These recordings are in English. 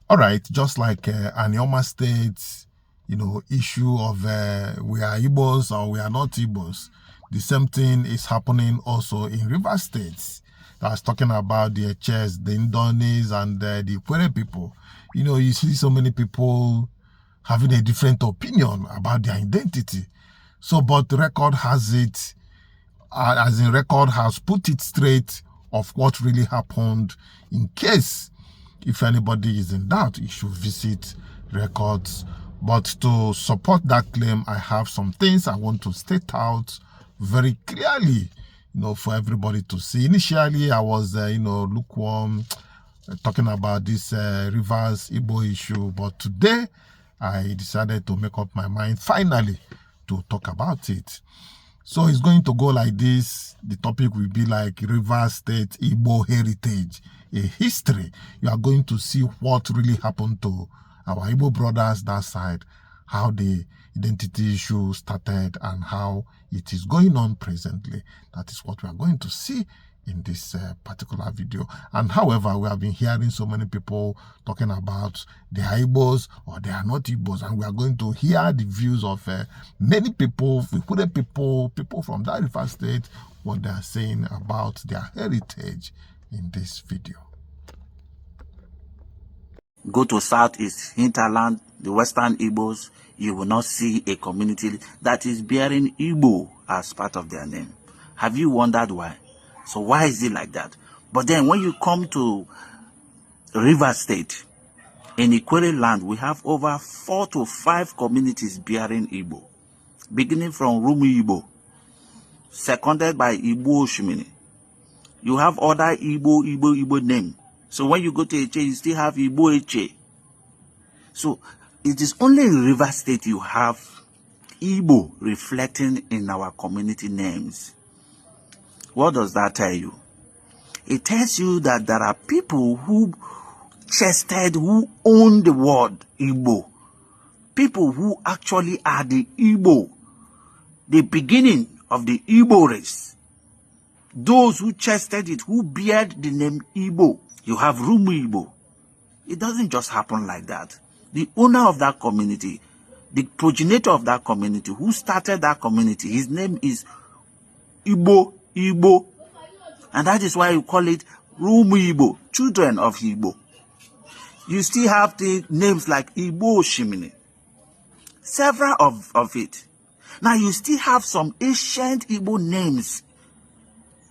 All right, just like Anioma State's, issue of we are Igbos or we are not Igbos, the same thing is happening also in River States. I was talking about the Ches, the Indonis, and the Ikwere people. You see so many people having a different opinion about their identity. So, but the record has it, as in record has put it straight of what really happened. In case if anybody is in doubt, you should visit records. But to support that claim, I have some things I want to state out very clearly, for everybody to see. Initially, I was, lukewarm, talking about this Rivers Igbo issue. But today, I decided to make up my mind finally to talk about it. So it's going to go like this. The topic will be like River State Igbo heritage, a history. You are going to see what really happened to our Igbo brothers that side, how the identity issue started and how it is going on presently. That is what we are going to see in this particular video. And however, we have been hearing so many people talking about they are Igbos or they are not Igbos, and we are going to hear the views of many people, people from that River State, what they are saying about their heritage in this video. Go to Southeast Hinterland, the Western Igbos, you will not see a community that is bearing Igbo as part of their name. Have you wondered why? So why is it like that? But then when you come to River State, in Ikwere land, we have over 4 to 5 communities bearing Igbo, beginning from Rumi Igbo, seconded by Igbo Oshimini. You have other Igbo name. So when you go to Eche, you still have Igbo Eche. So it is only in River State you have Igbo reflecting in our community names. What does that tell you? It tells you that there are people who own the word Igbo. People who actually are the Igbo, the beginning of the Igbo race. Those who chested it, who bear the name Igbo. You have Rumu Igbo. It doesn't just happen like that. The owner of that community, the progenitor of that community, who started that community, his name is Igbo. And that is why you call it Rumu Igbo, children of Igbo. You still have the names like Igbo Oshimini. Several of it. Now you still have some ancient Igbo names.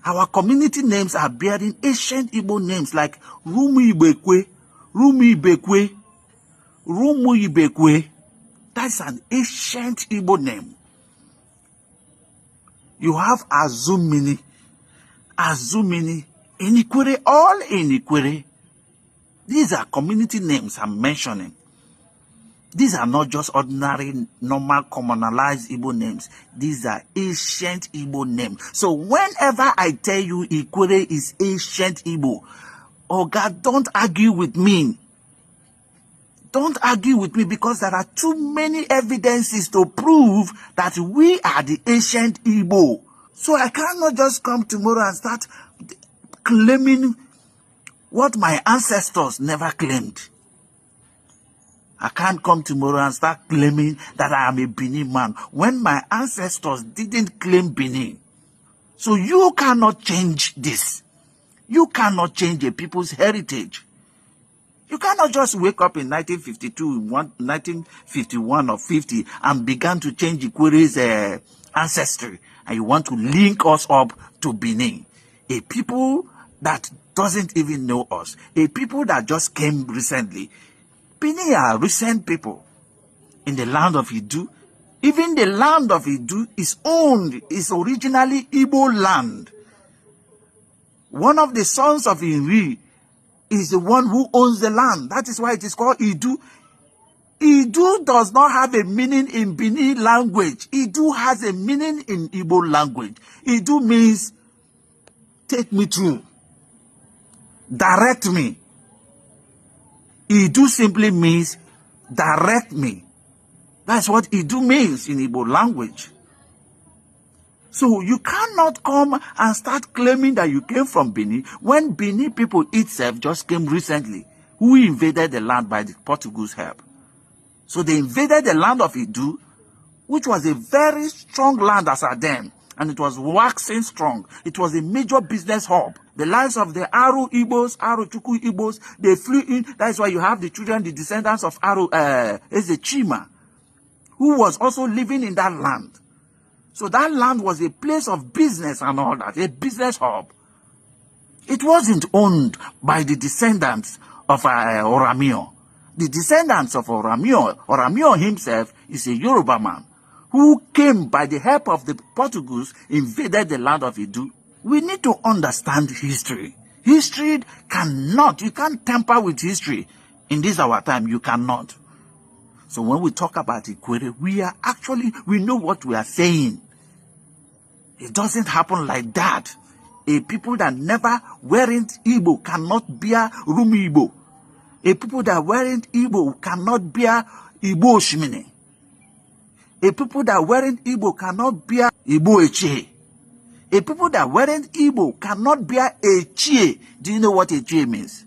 Our community names are bearing ancient Igbo names like Rumu Ibekwe, Rumu Ibekwe. That's an ancient Igbo name. You have Azumini, in Ikwere, all in Ikwere. These are community names I'm mentioning. These are not just ordinary, normal, commonalized Igbo names. These are ancient Igbo names. So whenever I tell you Ikwere is ancient Igbo, oh God, don't argue with me. Don't argue with me, because there are too many evidences to prove that we are the ancient Igbo. So I cannot just come tomorrow and start claiming what my ancestors never claimed. I can't come tomorrow and start claiming that I am a Benin man when my ancestors didn't claim Benin. So you cannot change this. You cannot change a people's heritage. You cannot just wake up in 1952, 1951 or 50 and begin to change Ikwere's ancestry, and you want to link us up to Benin. A people that doesn't even know us. A people that just came recently. Benin are recent people in the land of Idu. Even the land of Idu is originally Igbo land. One of the sons of Inri is the one who owns the land. That is why it is called Idu. Idu does not have a meaning in Benin language. Idu has a meaning in Igbo language. Idu means take me through. Direct me. Idu simply means direct me. That's what Idu means in Igbo language. So you cannot come and start claiming that you came from Benin when Benin people itself just came recently. who invaded the land by the Portuguese help. So they invaded the land of Idu, which was a very strong land as at then, and it was waxing strong. It was a major business hub. The lives of the Aru Igbos, Aru Chuku Igbos, they flew in. That's why you have the children, the descendants of Aru Ezechima, who was also living in that land. So that land was a place of business and all that, a business hub. It wasn't owned by the descendants of Oramio. The descendants of Oramio himself is a Yoruba man who came by the help of the Portuguese, invaded the land of Idu. We need to understand history. History cannot, you can't tamper with history. In this our time, you cannot. So when we talk about Ikwere, we know what we are saying. It doesn't happen like that. A people that never weren't Igbo cannot bear Rumi Igbo. A people that weren't Igbo cannot bear Igbo Oshimini. A people that weren't Igbo cannot bear Igbo Eche. A people that weren't Igbo cannot bear Eche. Do you know what Eche means?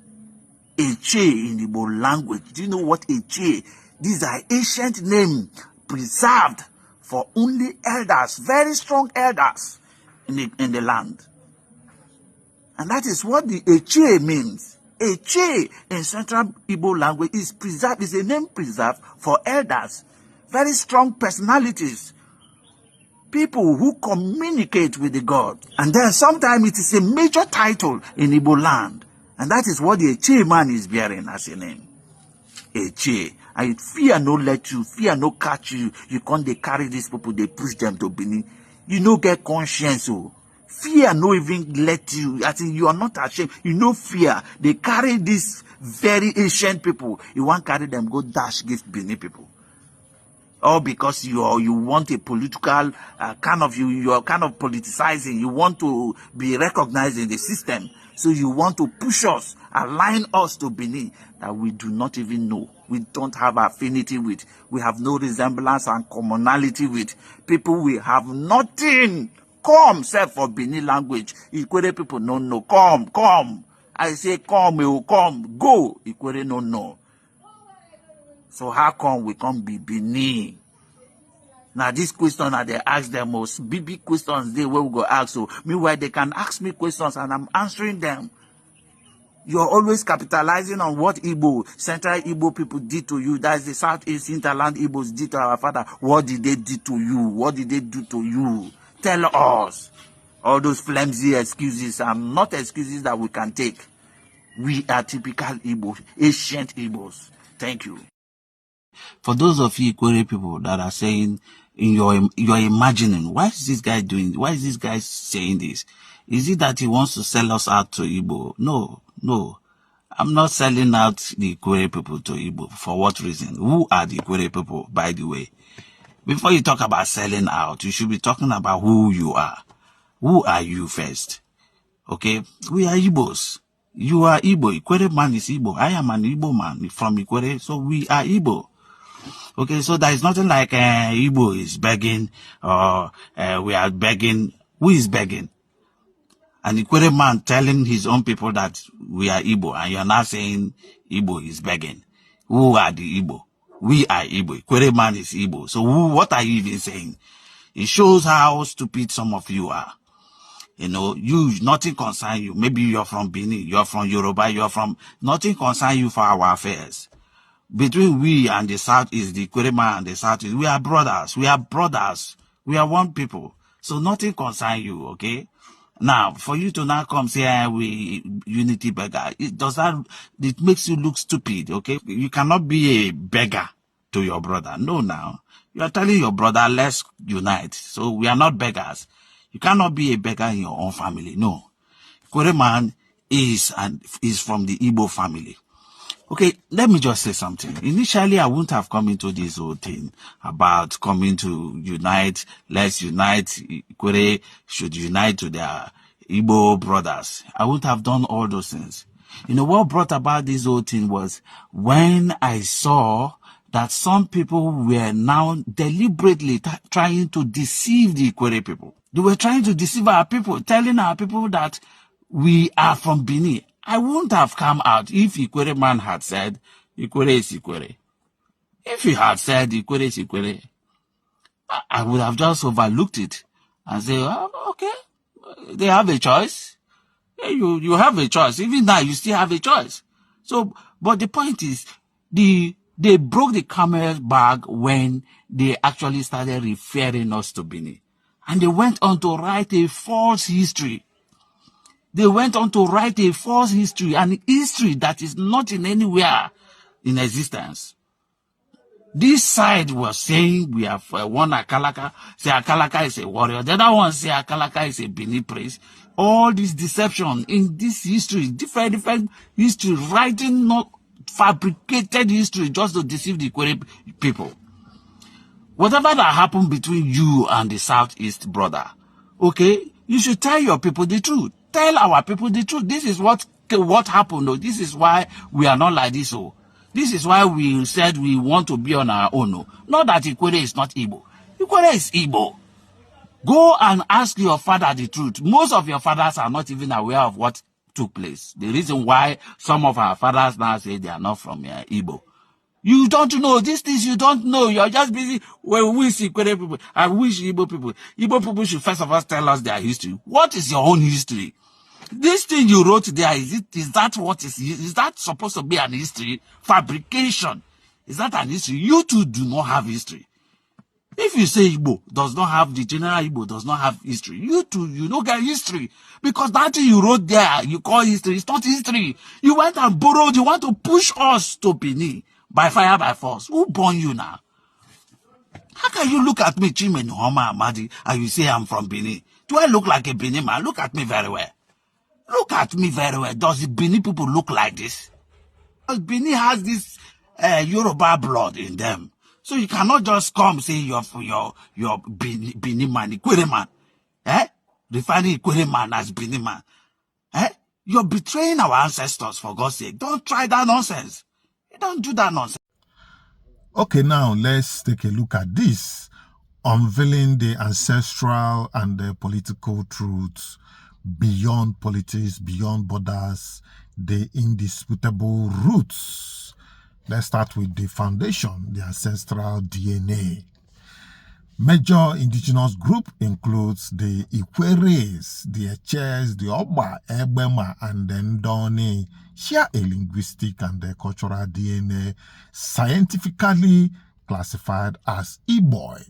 Eche in Igbo language. Do you know what Eche? These are ancient names preserved for only elders, very strong elders in the land. And that is what the Eche means. Eche in Central Igbo language is preserved, is a name preserved for elders, very strong personalities, people who communicate with the God. And then sometimes it is a major title in Igbo land. And that is what the Eche man is bearing as a name. Eche. And fear no let you, fear no catch you. You can't they carry these people, they push them to Benin. You no get conscience. Oh. Fear no even let you. I think you are not ashamed. You know fear. They carry these very ancient people. You want carry them, go dash gift Benin people. All because you want a political you are kind of politicizing. You want to be recognized in the system. So you want to push us, align us to Benin that we do not even know. We don't have affinity with. We have no resemblance and commonality with. People we have nothing. Come, self for Benin language. Ikwere people no. Come. I say come, you come. Go. Ikwere no. So how come we can't be Benin? Now this question that they ask them most big questions they will go ask. So meanwhile they can ask me questions and I'm answering them. You're always capitalizing on what Igbo, Central Igbo people did to you. That's the Southeast Hinterland Igbos did to our father. What did they do to you? What did they do to you? Tell us. All those flimsy excuses are not excuses that we can take. We are typical Igbos, ancient Igbos. Thank you. For those of you Ikwere people that are saying, you're imagining, why is this guy doing, why is this guy saying this? Is it that he wants to sell us out to Igbo? No. I'm not selling out the Ikwere people to Igbo. For what reason? Who are the Ikwere people, by the way? Before you talk about selling out, you should be talking about who you are. Who are you first? Okay? We are Igbos. You are Igbo. Ikwere man is Igbo. I am an Igbo man from Ikwere, so we are Igbo. Okay, so there is nothing like Igbo is begging or we are begging. Who is begging? An Ikwere man telling his own people that we are Igbo, and you're not saying Igbo is begging. Who are the Igbo? We are Igbo. Ikwere man is Igbo. So what are you even saying? It shows how stupid some of you are. You know, nothing concern you. Maybe you're from Benin, you're from Yoruba, nothing concern you for our affairs. Between we and the South is the Ikwere man and the South is, we are brothers. We are one people. So nothing concern you, okay? Now, for you to now come say, we unity beggar, it makes you look stupid, okay? You cannot be a beggar to your brother. No, now. You are telling your brother, let's unite. So we are not beggars. You cannot be a beggar in your own family. No. Ikwere man is from the Igbo family. Okay, let me just say something. Initially, I wouldn't have come into this whole thing about coming to unite, let's unite, Ikwere should unite to their Igbo brothers. I wouldn't have done all those things. You know, what brought about this whole thing was when I saw that some people were now deliberately trying to deceive the Ikwere people. They were trying to deceive our people, telling our people that we are from Benin. I wouldn't have come out if Ikwere man had said, Ikwere is Ikwere. If he had said Ikwere is Ikwere, I would have just overlooked it and say, oh, okay, they have a choice. You have a choice. Even now, you still have a choice. So, but the point is, they broke the camel's back when they actually started referring us to Benin. And they went on to write a false history. They went on to write a false history, an history that is not in anywhere in existence. This side was saying we have one Akalaka, say Akalaka is a warrior. The other one say Akalaka is a Benin priest. All this deception in this history, different history, writing not fabricated history just to deceive the Ikwere people. Whatever that happened between you and the Southeast brother, okay, you should tell your people the truth. Tell our people the truth. This is what happened. Though. This is why we are not like this. Oh. This is why we said we want to be on our own. Oh. Not that Ikwere is not Igbo. Ikwere is Igbo. Go and ask your father the truth. Most of your fathers are not even aware of what took place. The reason why some of our fathers now say they are not from Igbo. You don't know these things. You don't know. You're just busy. Well, we see Ikwere people. I wish Igbo people. Igbo people should first of all tell us their history. What is your own history? This thing you wrote there, is that supposed to be an history? Fabrication. Is that an history? You two do not have history. If you say Igbo does not have, the general Igbo does not have history, you two, you don't get history. Because that thing you wrote there, you call history, it's not history. You went and borrowed, you want to push us to Benin by fire, by force. Who born you now? How can you look at me, Chimene Homa Amadi, and you say I'm from Benin? Do I look like a Benin man? Look at me very well. Look at me very well. Does the Benin people look like this? Because Benin has this Yoruba blood in them. So you cannot just come say you're Benin man, Ikwere man. Defining Ikwere man as Benin man. You're betraying our ancestors, for God's sake. Don't try that nonsense. You don't do that nonsense. Okay, now let's take a look at this. Unveiling the ancestral and the political truths beyond politics, beyond borders, the indisputable roots. Let's start with the foundation, the ancestral DNA. Major indigenous group includes the Ikweres, the Eches, the Oba, Ebema, and the Ndoni. Share a linguistic and a cultural DNA scientifically classified as Igboid.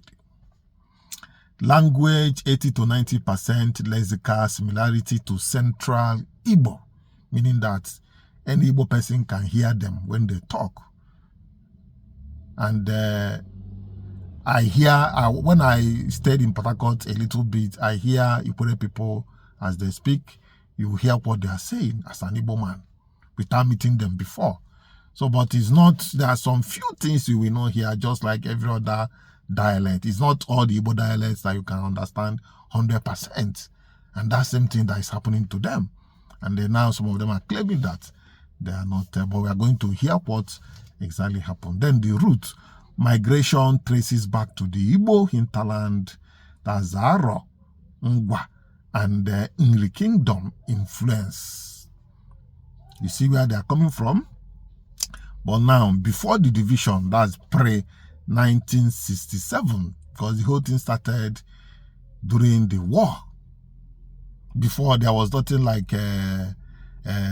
Language 80 to 90% lexical similarity to Central Igbo, meaning that any Igbo person can hear them when they talk. And I hear, when I stayed in Port Harcourt a little bit, I hear Ikwere people as they speak. You hear what they are saying as an Igbo man without meeting them before. So, but it's not, there are some few things you will not hear, just like every other dialect. It's not all the Igbo dialects that you can understand 100%. And that's the same thing that is happening to them. And then now some of them are claiming that they are not, but we are going to hear what exactly happened. Then the root migration traces back to the Igbo hinterland, the Zaro, Ngwa, and the Nri Kingdom influence. You see where they are coming from? But now, before the division, that's pre-1967, because the whole thing started during the war. Before, there was nothing like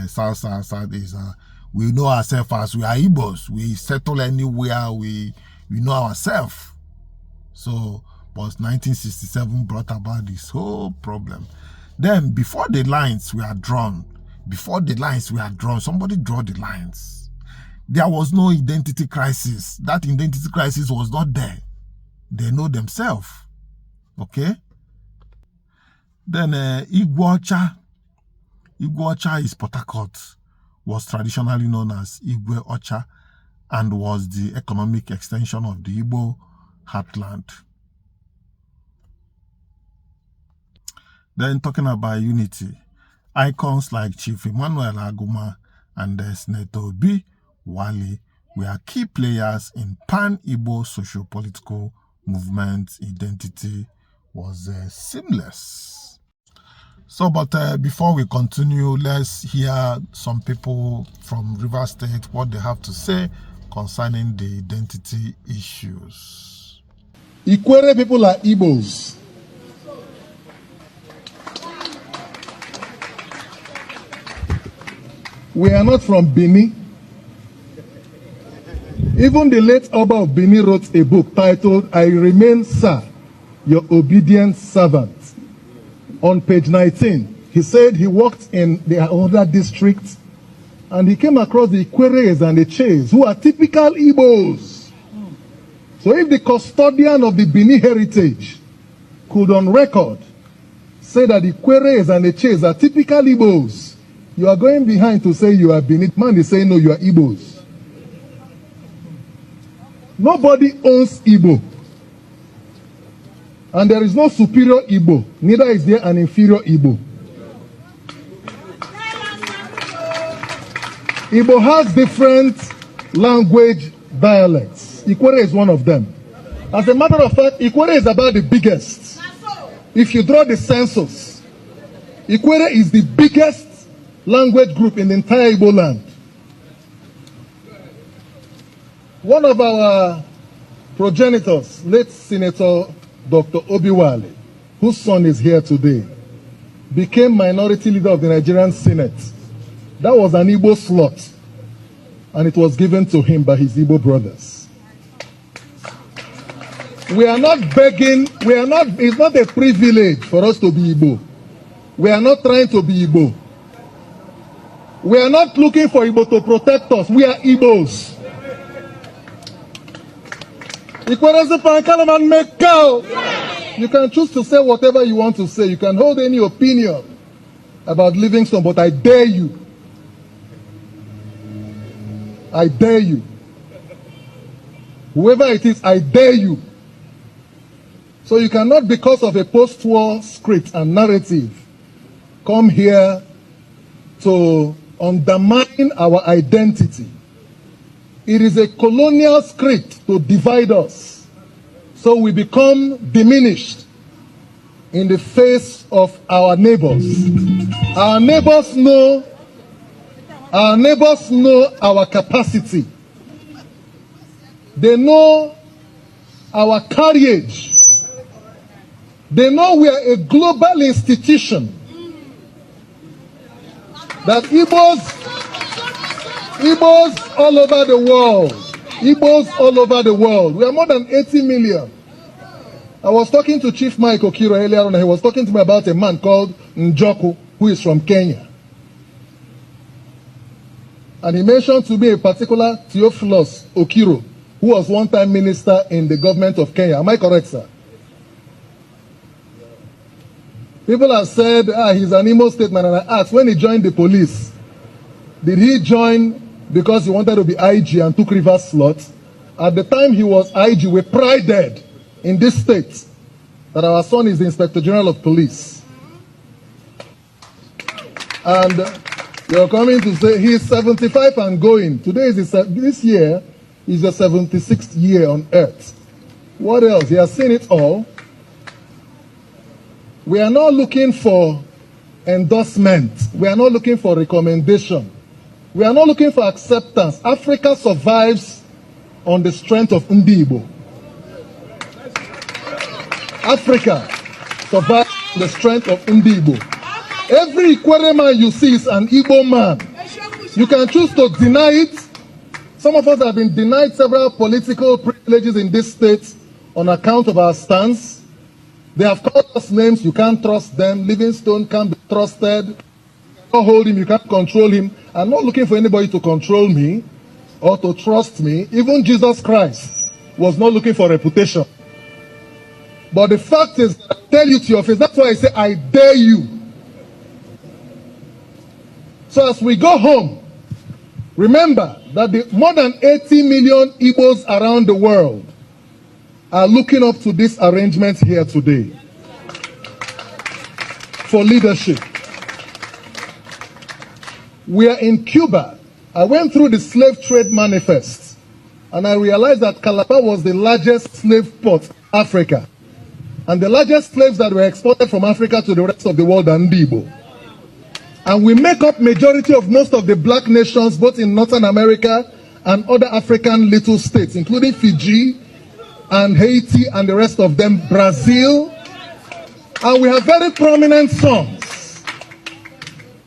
South East. We know ourselves as we are Igbos. We settle anywhere. We know ourselves. So, but 1967 brought about this whole problem. Then, before the lines were drawn, somebody drew the lines. There was no identity crisis. That identity crisis was not there. They know themselves. Okay? Then Igbo Ocha is Port Harcourt, was traditionally known as Igwe Ocha, and was the economic extension of the Igbo heartland. Then talking about unity, icons like Chief Emmanuel Aguma and Senator Obi Wale were key players in pan-Igbo socio-political movement. Identity was seamless. So, but before we continue, let's hear some people from River State, what they have to say concerning the identity issues. Ikwere people are Igbos. We are not from Benin. Even the late Oba of Benin wrote a book titled, I Remain, Sir, Your Obedient Servant. On page 19, he said he worked in the other districts and he came across the Ikweres and the Ches, who are typical Igbos. So if the custodian of the Benin heritage could on record say that the Ikweres and the Ches are typical Igbos, you are going behind to say you are Benin. Man is saying no, you are Igbos. Nobody owns Igbo. And there is no superior Igbo, neither is there an inferior Igbo. Igbo has different language dialects. Ikwere is one of them. As a matter of fact, Ikwere is about the biggest. If you draw the census, Ikwere is the biggest language group in the entire Igbo land. One of our progenitors, late Senator Dr. Obiwale, whose son is here today, became minority leader of the Nigerian Senate. That was an Igbo slot, and it was given to him by his Igbo brothers. We are not begging, it's not a privilege for us to be Igbo. We are not trying to be Igbo. We are not looking for Igbo to protect us. We are Igbos. You can choose to say whatever you want to say. You can hold any opinion about Livingstone, but I dare you. I dare you. Whoever it is, I dare you. So you cannot, because of a post-war script and narrative, come here to undermine our identity. It is a colonial script to divide us, so we become diminished in the face of our neighbors. Our neighbors know our capacity. They know our courage. They know we are a global institution. That Igbos all over the world. Igbos all over the world. We are more than 80 million. I was talking to Chief Mike Okiro earlier on. He was talking to me about a man called Njoku, who is from Kenya. And he mentioned to me a particular Theophilus Okiro, who was one-time minister in the government of Kenya. Am I correct, sir? People have said, he's an Imo State man. And I asked, when he joined the police, did he join because he wanted to be IG and took Rivers slot? At the time he was IG, we prided in this state that our son is the Inspector General of Police. And you're coming to say he's 75 and going. Today is this year is the 76th year on earth. What else? He has seen it all. We are not looking for endorsement. We are not looking for recommendation. We are not looking for acceptance. Africa survives on the strength of Igbo. Africa survives on the strength of Igbo. Every Ikwere man you see is an Igbo man. You can choose to deny it. Some of us have been denied several political privileges in this state on account of our stance. They have called us names, you can't trust them. Livingstone can't be trusted. You can't hold him, you can't control him. I'm not looking for anybody to control me or to trust me. Even Jesus Christ was not looking for reputation. But the fact is, I tell you to your face, that's why I say, I dare you. So as we go home, remember that the more than 80 million Igbos around the world are looking up to this arrangement here today for leadership. We are in Cuba. I went through the slave trade manifest and I realized that Calabar was the largest slave port in Africa. And the largest slaves that were exported from Africa to the rest of the world are Igbo. And we make up majority of most of the black nations, both in Northern America and other African little states, including Fiji and Haiti and the rest of them, Brazil. And we have very prominent sons.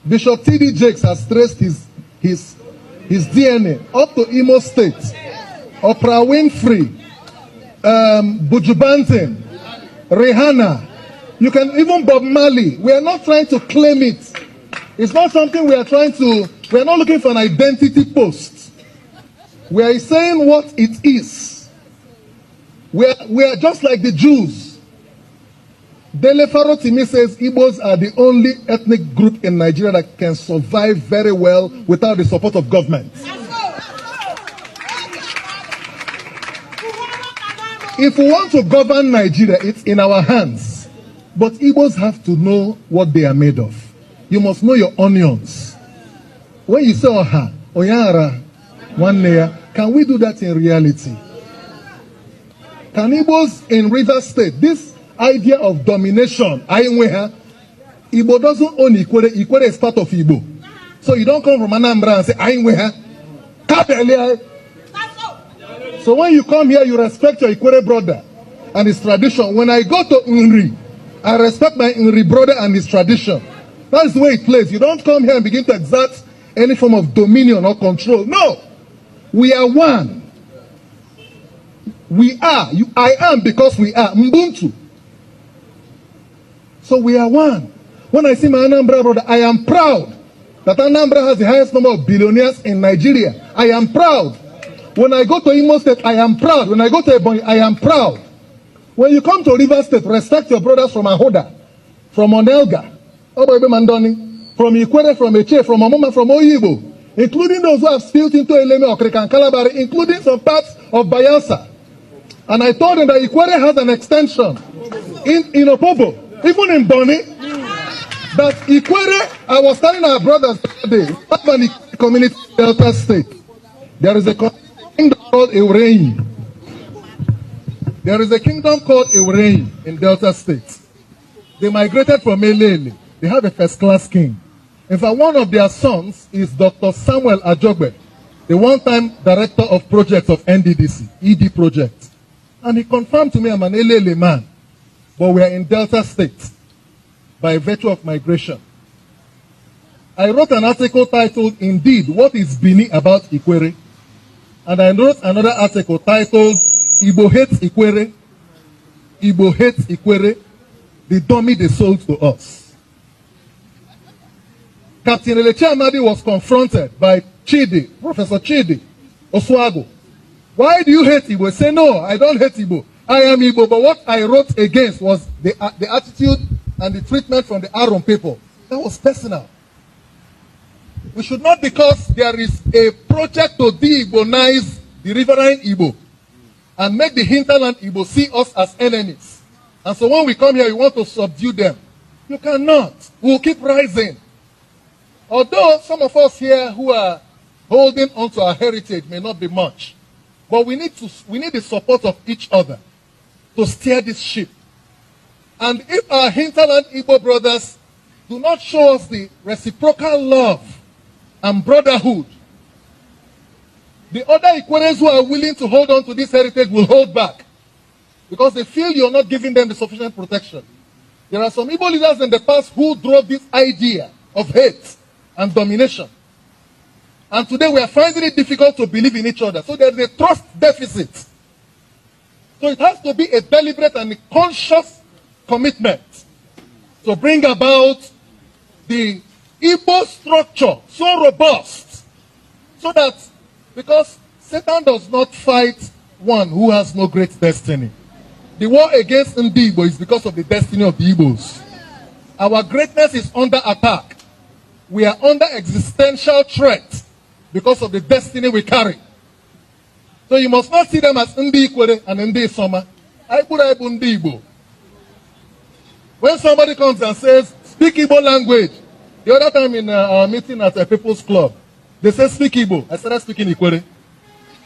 Bishop T.D. Jakes has traced his DNA up to Imo State. Oprah Winfrey, Buju Banton, Rihanna, you can even Bob Marley. We are not trying to claim it. It's not something we are not looking for an identity post. We are saying what it is. We are just like the Jews. Dele Farotimi says Igbos are the only ethnic group in Nigeria that can survive very well without the support of government. If we want to govern Nigeria, it's in our hands. But Igbos have to know what they are made of. You must know your onions. When you say Oha, Oyara, Wanneya, can we do that in reality? Can Igbos in River State, this idea of domination, Igbo doesn't own Ikwere. Ikwere is part of Igbo. So you don't come from Anambra and say, so when you come here, you respect your Ikwere brother and his tradition. When I go to Nri, I respect my Nri brother and his tradition. That's the way it plays. You don't come here and begin to exert any form of dominion or control. No. We are one. We are. I am because we are. Mbuntu. So we are one. When I see my Anambra brother, I am proud that Anambra has the highest number of billionaires in Nigeria. I am proud. When I go to Imo State, I am proud. When I go to Ebonyi, I am proud. When you come to River State, respect your brothers from Ahoda, from Onelga, from Ikwere, from Eche, from Amoma, from Oyibo, including those who have spilled into Eleme, Okrika, and Kalabari, including some parts of Bayelsa. And I told them that Ikwere has an extension in Opobo, even in Boni, that Ikwere, I was telling our brothers the other day, community Delta State, there is a kingdom called Eurei. There is a kingdom called Eurei in Delta State. They migrated from Elele. They have a first-class king. In fact, one of their sons is Dr. Samuel Ajogbe, the one-time director of projects of NDDC, ED project. And he confirmed to me I'm an Elele man, but we are in Delta State by virtue of migration. I wrote an article titled, Indeed, What is Bini About Ikwere? And I wrote another article titled, Igbo Hates Ikwere. Igbo Hates Ikwere, the dummy they sold to us. Captain Elechi Amadi was confronted by Chidi, Professor Chidi Oswago. Why do you hate Igbo? He said, no, I don't hate Igbo. I am Igbo, but what I wrote against was the attitude and the treatment from the Aron people. That was personal. We should not, because there is a project to de-Igbonize the riverine Igbo and make the hinterland Igbo see us as enemies. And so when we come here, we want to subdue them. You cannot. We will keep rising. Although some of us here who are holding on to our heritage may not be much, but we need the support of each other to steer this ship. And if our hinterland Igbo brothers do not show us the reciprocal love and brotherhood, the other Ikweres who are willing to hold on to this heritage will hold back because they feel you're not giving them the sufficient protection. There are some Igbo leaders in the past who drove this idea of hate and domination. And today we are finding it difficult to believe in each other. So there is a trust deficit. So it has to be a deliberate and a conscious commitment to bring about the Igbo structure so robust, so that, because Satan does not fight one who has no great destiny. The war against Igbo is because of the destiny of the Igbos. Our greatness is under attack. We are under existential threat because of the destiny we carry. So you must not see them as Ndi Ikwere and Ndi Soma. Ndi Igbo. When somebody comes and says, speak Igbo language, the other time in our meeting at a People's Club, they said, speak Igbo. I started speaking Ikwere.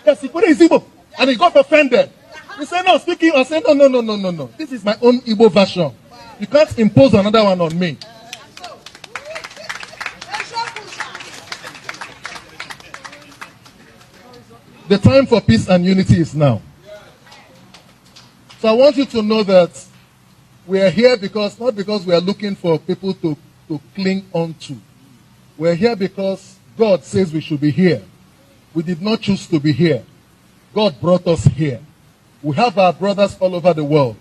Yes, Ikwere is Igbo. And he got offended. He said, no, speaking. I said, no. This is my own Igbo version. You can't impose another one on me. The time for peace and unity is now. So I want you to know that we are here because, not because we are looking for people to cling on to. We are here because God says we should be here. We did not choose to be here. God brought us here. We have our brothers all over the world.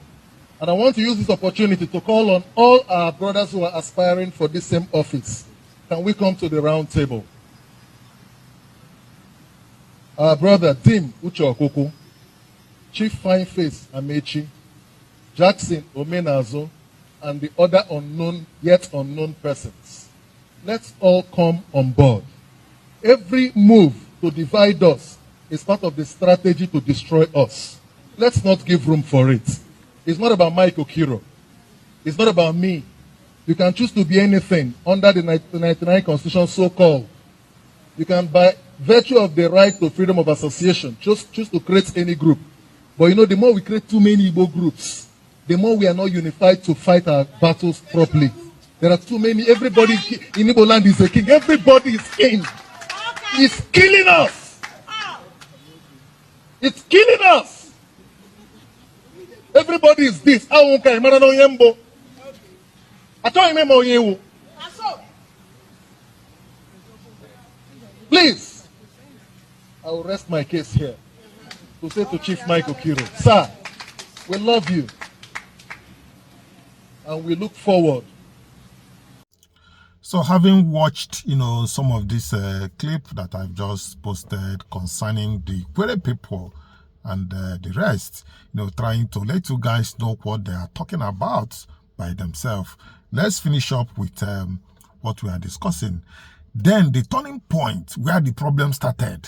And I want to use this opportunity to call on all our brothers who are aspiring for this same office. Can we come to the round table? Our brother Tim Uche, Chief Fine Face Amechi, Jackson Omenazo, and the other unknown, yet unknown persons. Let's all come on board. Every move to divide us is part of the strategy to destroy us. Let's not give room for it. It's not about Mike Okiro. It's not about me. You can choose to be anything under the 1999 Constitution, so-called. You can, by virtue of the right to freedom of association, choose to create any group. But you know, the more we create too many Igbo groups, the more we are not unified to fight our battles properly. There are too many. Everybody in Igbo land is a king. Everybody is king. It's killing us. It's killing us. Everybody is this. Please, I will rest my case here to say to Chief Mike Okiro, sir, we love you and we look forward. So having watched, some of this clip that I've just posted concerning the Kwere people and the rest, trying to let you guys know what they are talking about by themselves, let's finish up with what we are discussing. Then the turning point where the problem started,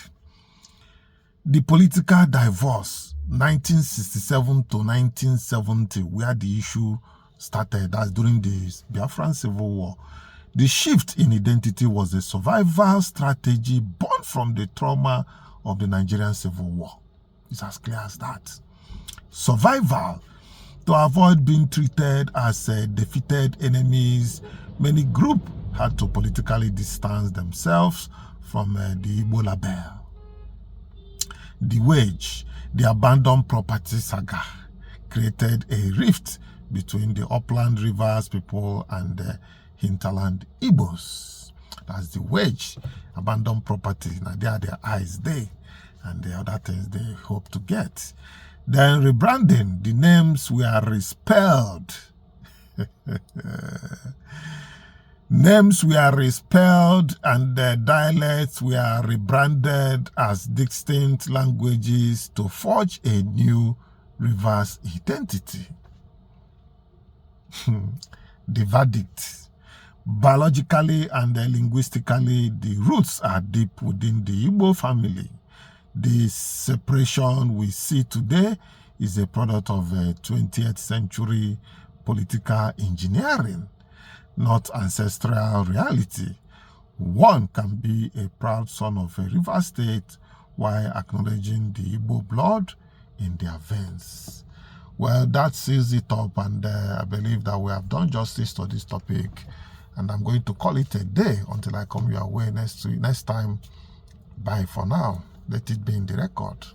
the political divorce, 1967 to 1970, where the issue started. That's during the Biafran Civil War. The shift in identity was a survival strategy born from the trauma of the Nigerian Civil War. It's as clear as that. Survival. To avoid being treated as defeated enemies, many groups had to politically distance themselves from the Igbo label. The wage, the abandoned property saga, created a rift between the upland rivers people and the hinterland Igbos. That's the wage, abandoned property. Now they are their eyes there, and the other things they hope to get. Then rebranding, the names were respelled. Names were respelled and the dialects were rebranded as distinct languages to forge a new reverse identity. The verdict. Biologically and linguistically, the roots are deep within the Igbo family. The separation we see today is a product of 20th century political engineering, not ancestral reality. One can be a proud son of a river state while acknowledging the Igbo blood in their veins. Well, that seals it up, and I believe that we have done justice to this topic, and I'm going to call it a day until I come your way next time. Bye for now. Let it be in the record.